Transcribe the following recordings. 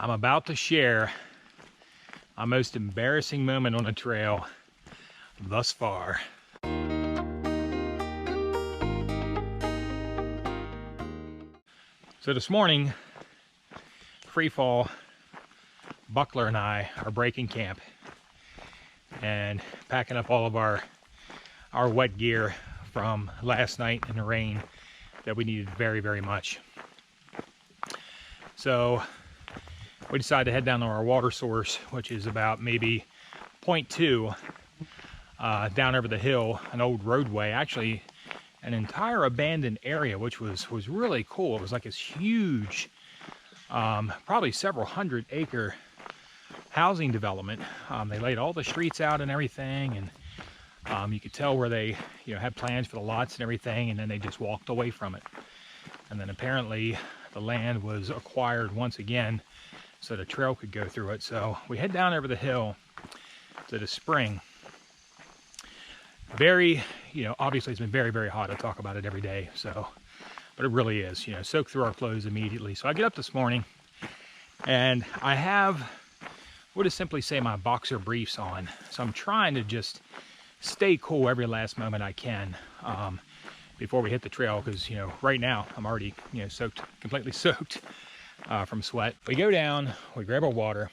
I'm about to share my most embarrassing moment on a trail thus far. So this morning, Freefall, Buckler and I are breaking camp and packing up all of our wet gear from last night in the rain that we needed very, very much. So we decided to head down to our water source, which is about maybe 0.2 down over the hill, an old roadway, actually an entire abandoned area, which was really cool. It was like this huge, probably several 100-acre housing development. They laid all the streets out and everything, and you could tell where they had plans for the lots and everything, and then they just walked away from it. And then apparently the land was acquired once again so the trail could go through it. So we head down over the hill to the spring. Very, obviously it's been very, very hot. I talk about it every day, so, but it really is, soak through our clothes immediately. So I get up this morning and I have, we'll just simply say, my boxer briefs on. So I'm trying to just stay cool every last moment I can before we hit the trail, because right now I'm already soaked, completely soaked from sweat. We go down, we grab our water,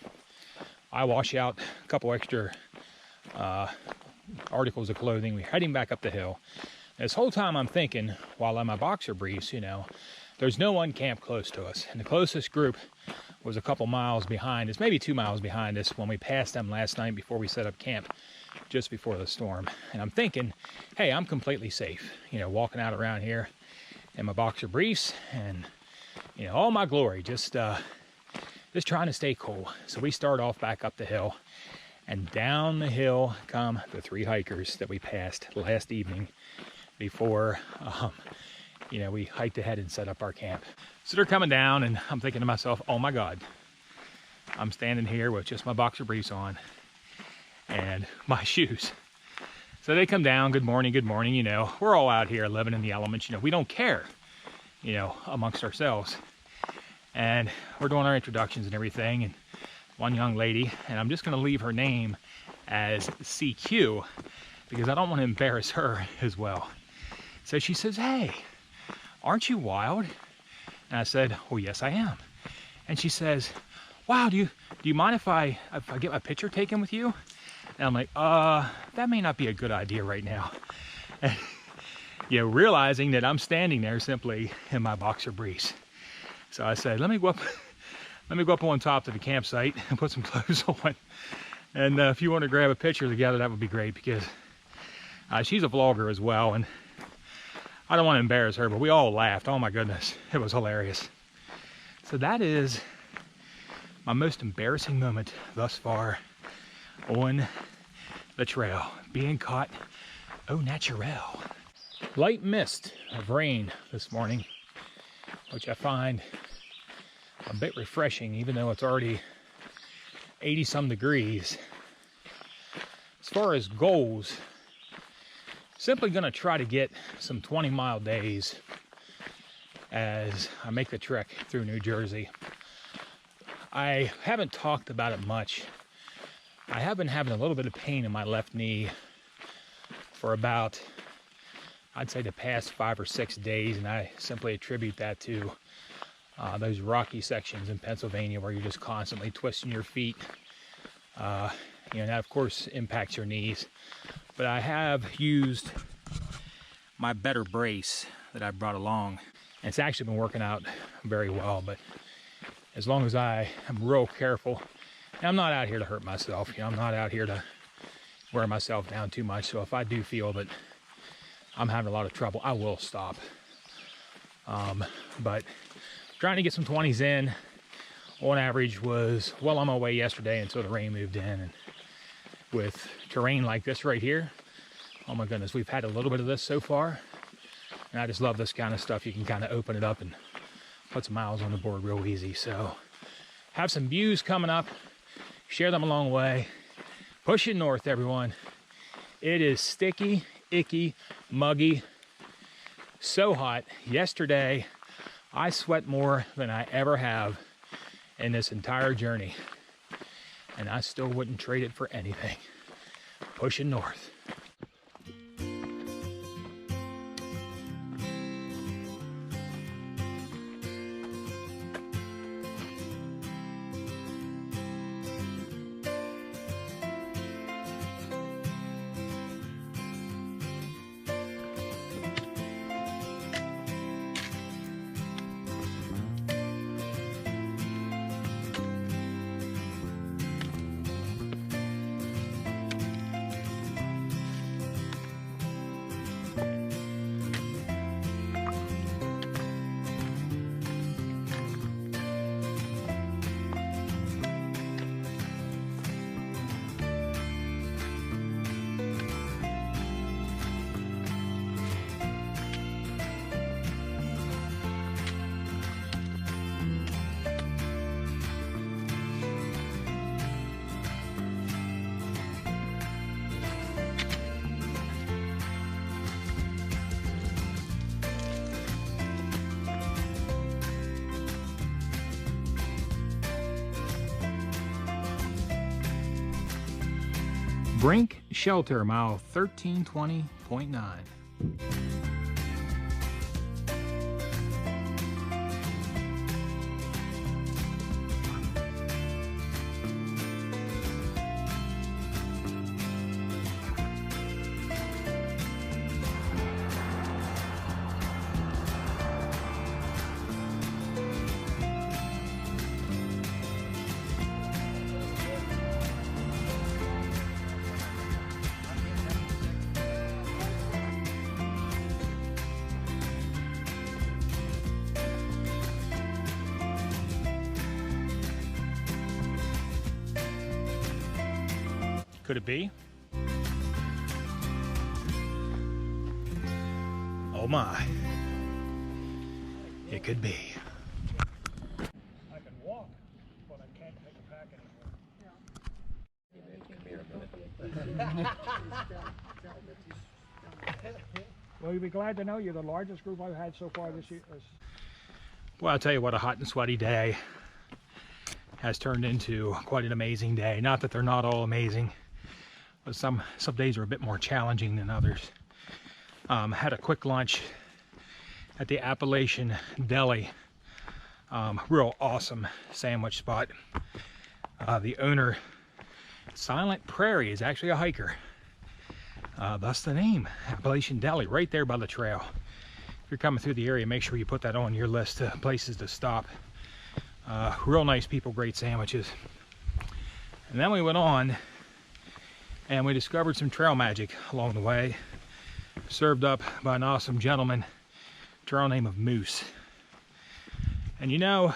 I wash out a couple extra articles of clothing. We're heading back up the hill. This whole time I'm thinking, while I'm in my boxer briefs, there's no one camp close to us, and the closest group was a couple miles behind us, maybe 2 miles behind us, when we passed them last night before we set up camp, just before the storm. And I'm thinking, hey, I'm completely safe, walking out around here in my boxer briefs and all my glory, just trying to stay cool. So we start off back up the hill, and down the hill come the 3 hikers that we passed last evening before we hiked ahead and set up our camp. So they're coming down, and I'm thinking to myself, oh my God, I'm standing here with just my boxer briefs on and my shoes. So they come down, good morning, we're all out here living in the elements, we don't care, amongst ourselves. And we're doing our introductions and everything, and one young lady, and I'm just going to leave her name as CQ because I don't want to embarrass her as well. So she says, hey, aren't you wild? And I said, well, yes, I am. And she says, wow, do you mind if I get my picture taken with you? And I'm like, that may not be a good idea right now. And, realizing that I'm standing there simply in my boxer briefs. So I said, let me go up on top to the campsite and put some clothes on. And if you want to grab a picture together, that would be great, because she's a vlogger as well, and I don't want to embarrass her, but we all laughed. Oh my goodness, it was hilarious. So that is my most embarrassing moment thus far on the trail, being caught au naturel. Light mist of rain this morning, which I find a bit refreshing, even though it's already 80-some degrees. As far as goals, simply going to try to get some 20-mile days as I make the trek through New Jersey. I haven't talked about it much. I have been having a little bit of pain in my left knee for about, I'd say, the past 5 or 6 days, and I simply attribute that to those rocky sections in Pennsylvania where you're just constantly twisting your feet. That of course impacts your knees. But I have used my better brace that I brought along, and it's actually been working out very well. But as long as I am real careful, and I'm not out here to hurt myself, I'm not out here to wear myself down too much. So if I do feel that I'm having a lot of trouble, I will stop. But trying to get some 20s in on average was well on my way yesterday until the rain moved in. And with terrain like this right here, oh my goodness, we've had a little bit of this so far, and I just love this kind of stuff. You can kind of open it up and put some miles on the board real easy. So have some views coming up, share them along the way, push it north, everyone. It is sticky, icky, muggy, so hot. Yesterday I sweat more than I ever have in this entire journey, and I still wouldn't trade it for anything. Pushing north. Brink Shelter, mile 1320.9. Could it be? Oh my. It could be. I can walk, but I can't take a pack anymore. Well, you'll be glad to know you're the largest group I've had so far this year. Well, I'll tell you what, a hot and sweaty day has turned into quite an amazing day. Not that they're not all amazing, but some days are a bit more challenging than others. Had a quick lunch at the Appalachian Deli. Real awesome sandwich spot. The owner, Silent Prairie, is actually a hiker. Thus the name, Appalachian Deli, right there by the trail. If you're coming through the area, make sure you put that on your list of places to stop. Real nice people, great sandwiches. And then we went on and we discovered some trail magic along the way, served up by an awesome gentleman, trail name of Moose. And you know,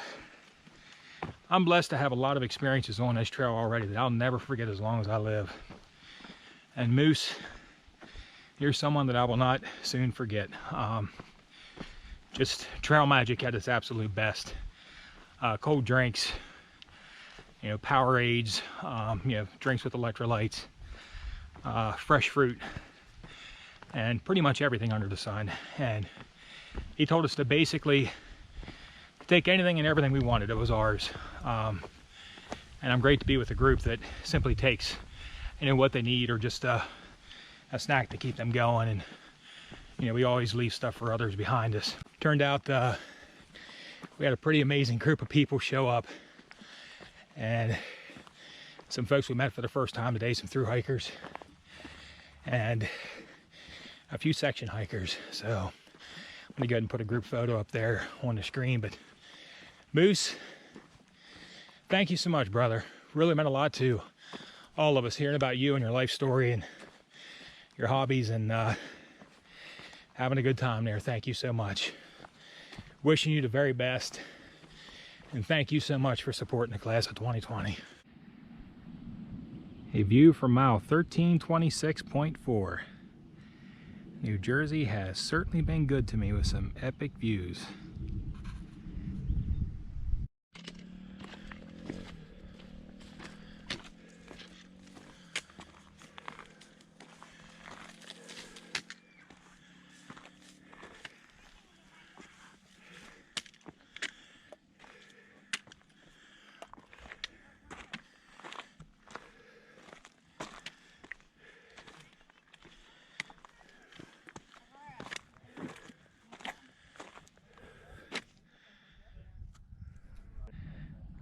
I'm blessed to have a lot of experiences on this trail already that I'll never forget as long as I live. And Moose, you're someone that I will not soon forget. Just trail magic at its absolute best. Cold drinks, you know, Powerades, you know, drinks with electrolytes, fresh fruit, and pretty much everything under the sun. And he told us to basically take anything and everything we wanted. It was ours. And I'm great to be with a group that simply takes, you know, what they need, or just a snack to keep them going. And you know, we always leave stuff for others behind us. Turned out we had a pretty amazing group of people show up, and some folks we met for the first time today, some through hikers and a few section hikers. So I'm gonna go ahead and put a group photo up there on the screen. But Moose, thank you so much, brother. Really meant a lot to all of us, hearing about you and your life story and your hobbies, and having a good time there. Thank you so much. Wishing you the very best, and thank you so much for supporting the class of 2020. A view from mile 1326.4. New Jersey has certainly been good to me with some epic views.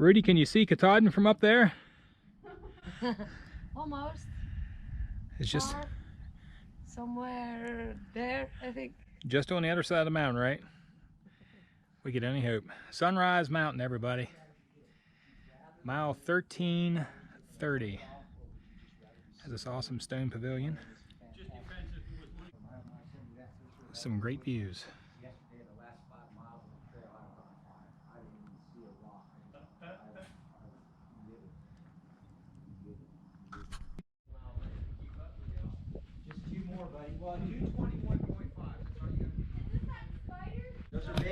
Rudy, can you see Katahdin from up there? Almost. It's just Far, somewhere there, I think. just on the other side of the mountain, right? We could only hope. Sunrise Mountain, everybody. Mile 1330. Has this awesome stone pavilion. Some great views.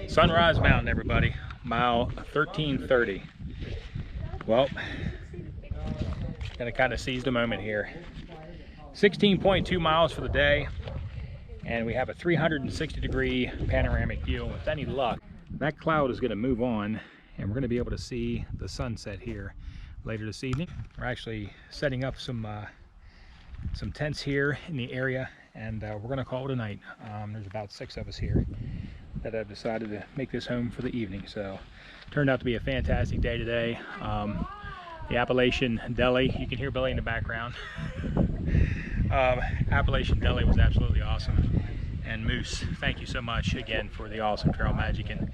Sunrise Mountain, everybody. Mile 1330. Well, gonna kind of seize the moment here. 16.2 miles for the day, and we have a 360-degree panoramic view. With any luck, that cloud is gonna move on, and we're gonna be able to see the sunset here later this evening. We're actually setting up some tents here in the area, and we're gonna call it a night. There's about 6 of us here that have decided to make this home for the evening. So turned out to be a fantastic day today. The Appalachian Deli, you can hear Billy in the background. Appalachian Deli was absolutely awesome. And Moose, thank you so much again for the awesome trail magic, and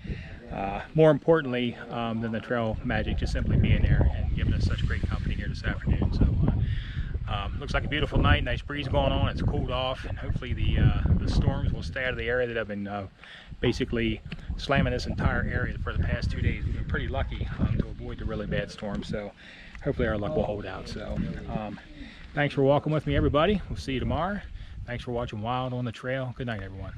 more importantly than the trail magic, just simply being there and giving us such great company here this afternoon. So looks like a beautiful night, nice breeze going on, it's cooled off, and hopefully the storms will stay out of the area that have been basically slamming this entire area for the past 2 days. We've been pretty lucky to avoid the really bad storms, so hopefully our luck will hold out. So thanks for walking with me, everybody. We'll see you tomorrow. Thanks for watching Wild on the Trail. Good night, everyone.